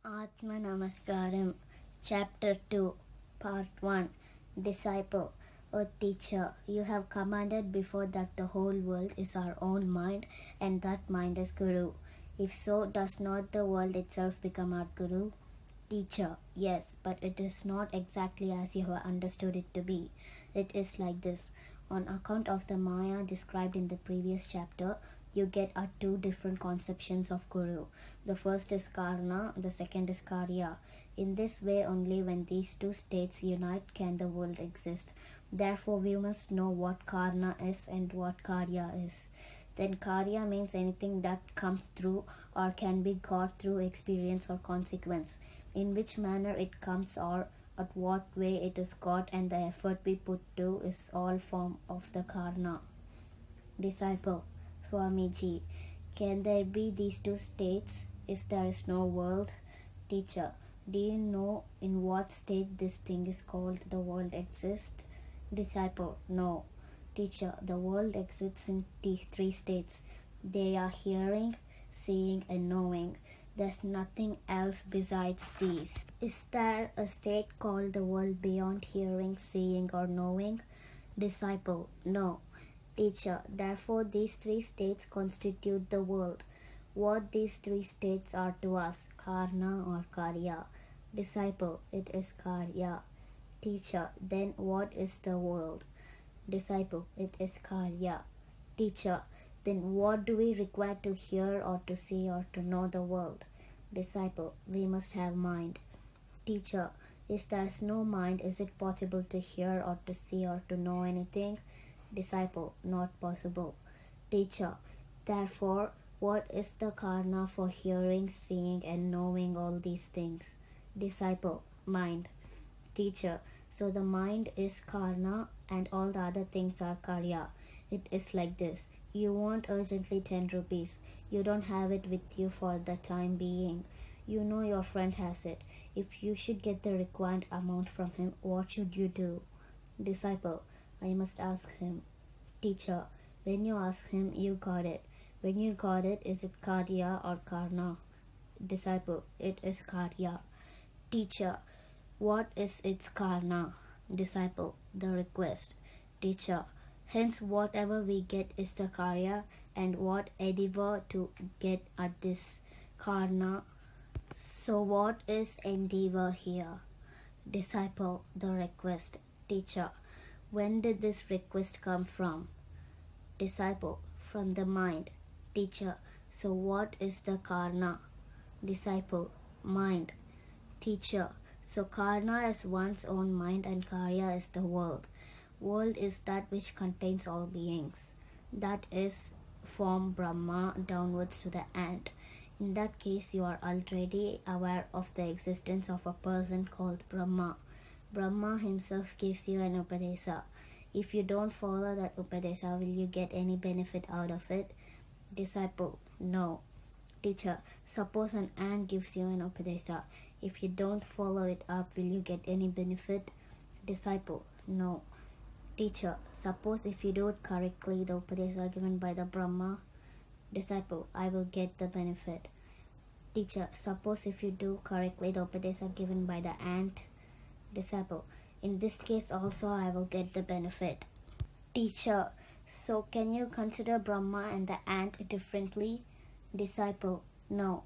Atma Namaskaram, Chapter 2, Part 1. Disciple. O teacher, you have commanded before that the whole world is our own mind, and that mind is Guru. If so, does not the world itself become our Guru? Teacher. Yes, but it is not exactly as you have understood it to be. It is like this. On account of the Maya described in the previous chapter, you get two different conceptions of Guru. The first is Karna, the second is Karya. In this way only, when these two states unite, can the world exist. Therefore, we must know what Karna is and what Karya is. Then Karya means anything that comes through or can be got through experience or consequence. In which manner it comes or at what way it is got and the effort we put to is all form of the Karna. Disciple. Swamiji, can there be these two states if there is no world? Teacher, do you know in what state this thing is called the world exists? Disciple, no. Teacher, the world exists in three states. They are hearing, seeing and knowing. There's nothing else besides these. Is there a state called the world beyond hearing, seeing or knowing? Disciple, no. Teacher, therefore these three states constitute the world. What these three states are to us, Karna or Karya? Disciple, it is Karya. Teacher, then what is the world? Disciple, it is Karya. Teacher, then what do we require to hear or to see or to know the world? Disciple, we must have mind. Teacher, if there is no mind, is it possible to hear or to see or to know anything? Disciple, not possible. Teacher, therefore, what is the Karna for hearing, seeing and knowing all these things? Disciple, mind. Teacher, so the mind is Karna and all the other things are Karya. It is like this. You want urgently 10 rupees. You don't have it with you for the time being. You know your friend has it. If you should get the required amount from him, what should you do? Disciple, I must ask him. Teacher, when you ask him, you got it. When you got it, is it Karya or Karna? Disciple, it is Karya. Teacher, what is its Karna? Disciple, the request. Teacher, hence whatever we get is the Karya and what endeavor to get at this Karna. So what is endeavor here? Disciple, the request. Teacher, when did this request come from? Disciple, from the mind. Teacher, so what is the Karna? Disciple, mind. Teacher, so Karna is one's own mind and Karya is the world. World is that which contains all beings. That is from Brahma downwards to the ant. In that case, you are already aware of the existence of a person called Brahma. Brahma himself gives you an Upadesa. If you don't follow that Upadesa, will you get any benefit out of it? Disciple, no. Teacher, suppose an ant gives you an Upadesa. If you don't follow it up, will you get any benefit? Disciple, no. Teacher, suppose if you do it correctly, the Upadesa given by the Brahma. Disciple, I will get the benefit. Teacher, suppose if you do correctly the Upadesa given by the ant. Disciple, in this case also I will get the benefit. Teacher, so can you consider Brahma and the ant differently? Disciple, no.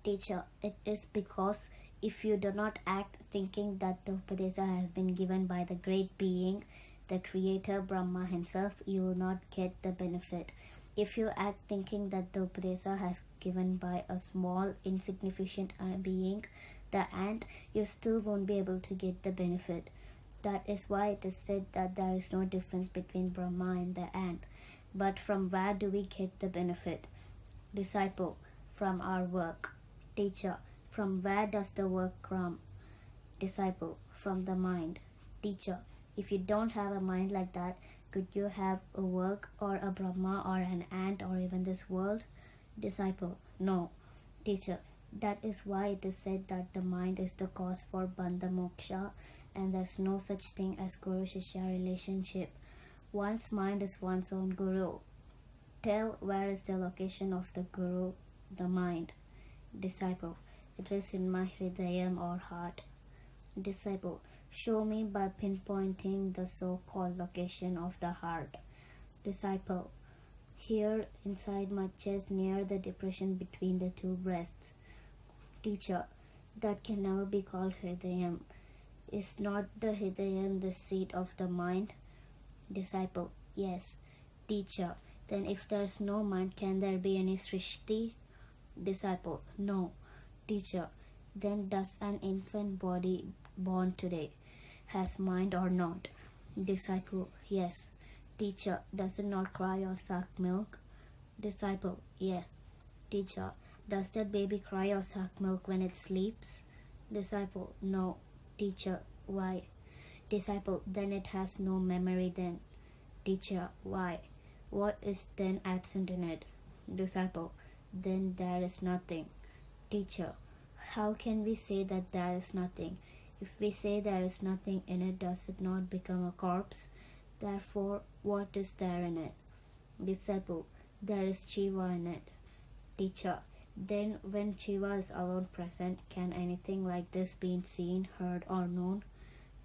Teacher, it is because if you do not act thinking that the Upadesa has been given by the great being, the creator Brahma himself, you will not get the benefit. If you act thinking that the Upadesa has given by a small insignificant being, the ant, you still won't be able to get the benefit. That is why it is said that there is no difference between Brahma and the ant. But from where do we get the benefit? Disciple, from our work. Teacher, from where does the work come? Disciple, from the mind. Teacher, if you don't have a mind like that, could you have a work or a Brahma or an ant or even this world? Disciple, no. Teacher, that is why it is said that the mind is the cause for Bandha Moksha and there's no such thing as Guru-Shishya relationship. One's mind is one's own Guru. Tell where is the location of the Guru, the mind. Disciple, it is in my hridayam or heart. Disciple, show me by pinpointing the so-called location of the heart. Disciple, here inside my chest near the depression between the two breasts. Teacher, that can never be called hridayam. Is not the hridayam the seat of the mind? Disciple, yes. Teacher, then if there is no mind, can there be any srishti? Disciple, no. Teacher, then does an infant body born today has mind or not? Disciple, yes. Teacher, does it not cry or suck milk? Disciple, yes. Teacher, does that baby cry or suck milk when it sleeps? Disciple, no. Teacher, why? Disciple, then it has no memory then. Teacher, why? What is then absent in it? Disciple, then there is nothing. Teacher, how can we say that there is nothing? If we say there is nothing in it, does it not become a corpse? Therefore, what is there in it? Disciple, there is Shiva in it. Teacher, then when Shiva is alone present, can anything like this be seen, heard or known?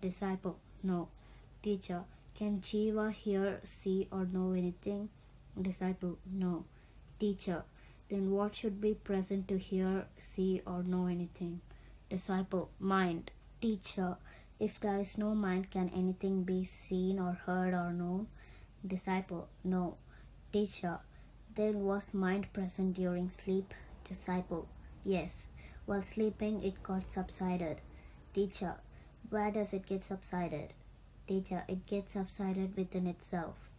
Disciple, no. Teacher, can Shiva hear, see or know anything? Disciple, no. Teacher, then what should be present to hear, see or know anything? Disciple, mind. Teacher, if there is no mind, can anything be seen or heard or known? Disciple, no. Teacher, then was mind present during sleep? Disciple, yes. While sleeping it got subsided. Teacher, where does it get subsided? Teacher, it gets subsided within itself.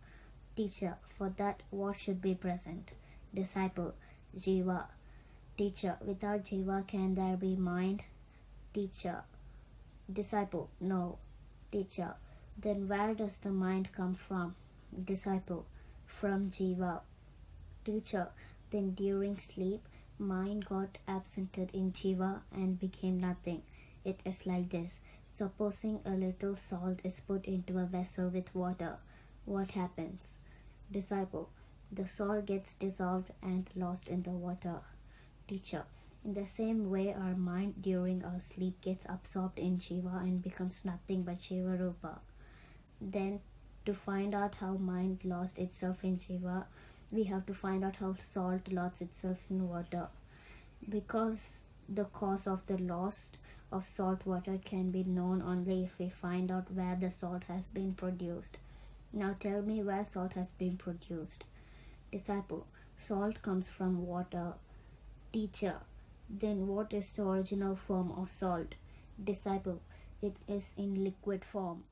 Teacher, for that what should be present? Disciple, Jiva. Teacher, without Jiva can there be mind? Teacher. Disciple, no. Teacher, then where does the mind come from? Disciple, from Jiva. Teacher, then during sleep mind got absented in Jiva and became nothing. It is like this. Supposing a little salt is put into a vessel with water, what happens? Disciple, the salt gets dissolved and lost in the water. Teacher, in the same way our mind during our sleep gets absorbed in Shiva and becomes nothing but Shiva Rupa. Then to find out how mind lost itself in Shiva, we have to find out how salt lost itself in water. Because the cause of the loss of salt water can be known only if we find out where the salt has been produced. Now tell me where salt has been produced. Disciple, salt comes from water. Teacher, then what is the original form of salt? Disciple, it is in liquid form.